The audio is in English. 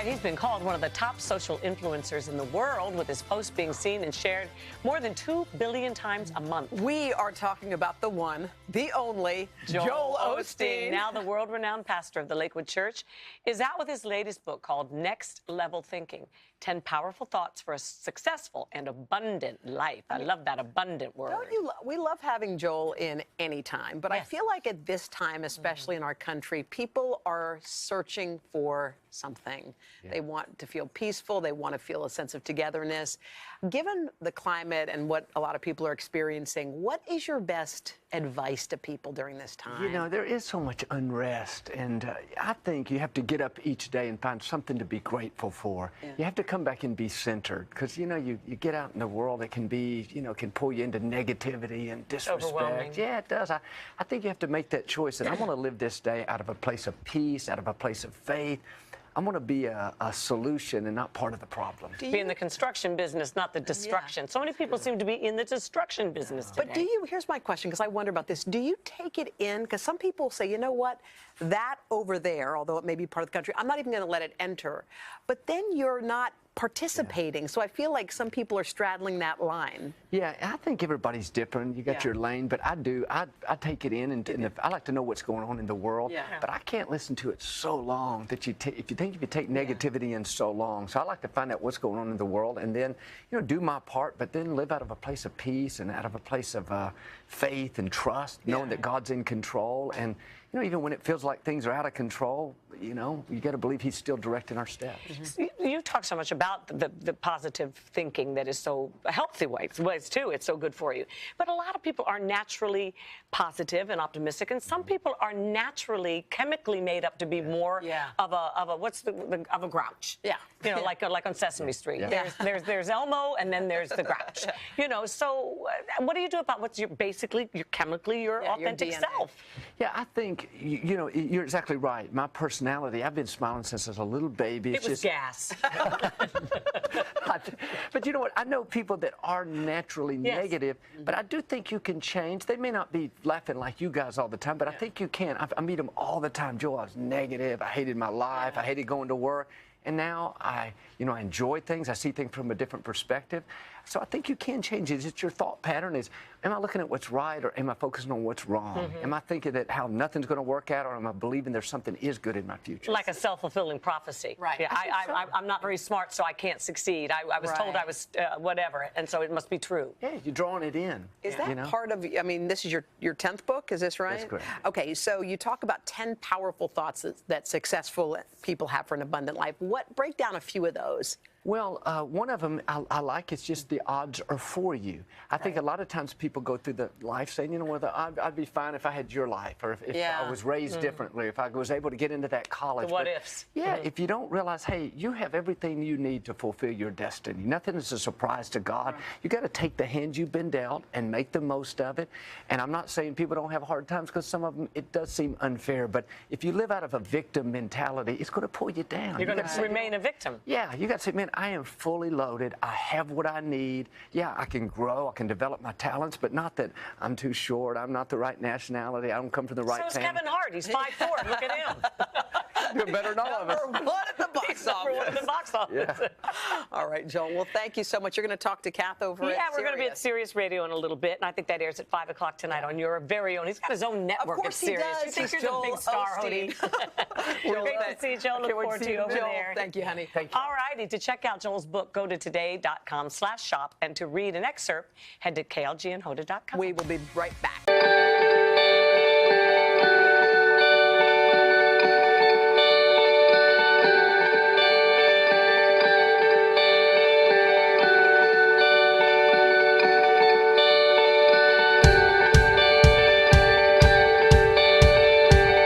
right, he's been called one of the top social influencers in the world, with his posts being seen and shared more than 2 billion times a month. We are talking about the one, the only, Joel Osteen. Now the world-renowned pastor of the Lakewood Church is out with his latest book called Next Level Thinking, 10 Powerful Thoughts for a Successful and Abundant Life. I love that abundant word. Don't you we love having Joel in any time, but Yes. I feel like at this time, especially in our country, people are searching for something. Yeah. They want to feel peaceful. They want to feel a sense of togetherness. Given the climate and what a lot of people are experiencing, what is your best advice to people during this time? You know, there is so much unrest, and I think you have to get up each day and find something to be grateful for. Yeah. You have to come back and be centered, because, you know, you get out in the world, it can be, you know, can pull you into negativity and disrespect. Yeah, it does. I think you have to make that choice, and I want to live this day out of a place of peace, out of a place of faith. I'm going to be a solution and not part of the problem. Be in the construction business, not the destruction. Yeah. So many people seem to be in the destruction business today. But do you, here's my question, because I wonder about this. Do you take it in? Because some people say, you know what, that over there, although it may be part of the country, I'm not even going to let it enter. But then you're not participating. Yeah. So I feel like some people are straddling that line. Yeah, I think everybody's different. You got your lane, but I take it in, and I like to know what's going on in the world. Yeah. But I can't listen to it so long that if you take negativity in so long. So I like to find out what's going on in the world, and then, you know, do my part, but then live out of a place of peace and out of a place of faith and trust, knowing that God's in control. And, you know, even when it feels like things are out of control, you know, you got to believe He's still directing our steps. Mm-hmm. You talk so much about the positive thinking that is so a healthy ways too. It's so good for you. But a lot of people are naturally positive and optimistic, and some people are naturally chemically made up to be more of a grouch. Yeah, you know, like on Sesame Street. Yeah. There's Elmo, and then there's the grouch. You know, so what do you do about what's chemically your authentic self? Yeah, I think you know, you're exactly right. My personality, I've been smiling since I was a little baby. It was gas. But you know what? I know people that are naturally negative, but I do think you can change. They may not be laughing like you guys all the time, but I think you can. I meet them all the time. Joel, I was negative. I hated my life. I hated going to work. And now I enjoy things. I see things from a different perspective. So I think you can change it. It's your thought pattern is, am I looking at what's right, or am I focusing on what's wrong? Mm-hmm. Am I thinking that how nothing's going to work out, or am I believing there's something is good in my future? Like a self-fulfilling prophecy. Right. Yeah, I'm not very smart, so I can't succeed. I was told I was whatever, and so it must be true. Yeah, you're drawing it in. Is that part of, I mean, this is your 10th book, is this right? That's correct. Okay, so you talk about 10 powerful thoughts that successful people have for an abundant life. Break down a few of those. Well, one of them I like, it's just the odds are for you. I think a lot of times people go through the life saying, you know, I'd be fine if I had your life, or if I was raised differently, if I was able to get into that college. The what ifs. Yeah, if you don't realize, hey, you have everything you need to fulfill your destiny. Nothing is a surprise to God. Right. You got to take the hand you've been dealt and make the most of it. And I'm not saying people don't have hard times, because some of them, it does seem unfair. But if you live out of a victim mentality, it's going to pull you down. You're going to remain a victim. Yeah, you got to say, man, I am fully loaded. I have what I need. Yeah, I can grow. I can develop my talents, but not that I'm too short. I'm not the right nationality. I don't come from the right family. So is Kevin Hart. He's 5'4". Look at him. Doing better than all of us. Number one at the box office. Number one at the box office. Yeah. All right, Joel. Well, thank you so much. You're going to talk to Kath over at we're going to be at Sirius Radio in a little bit, and I think that airs at 5 o'clock tonight on your very own. He's got his own network at Sirius. Of course he does. You think you're the big star, Hoda. Great to see you, Joel. Look forward to you over there. Thank you, honey. Thank you. All righty. To check out Joel's book, go to today.com/shop, and to read an excerpt, head to klgandhoda.com. We will be right back.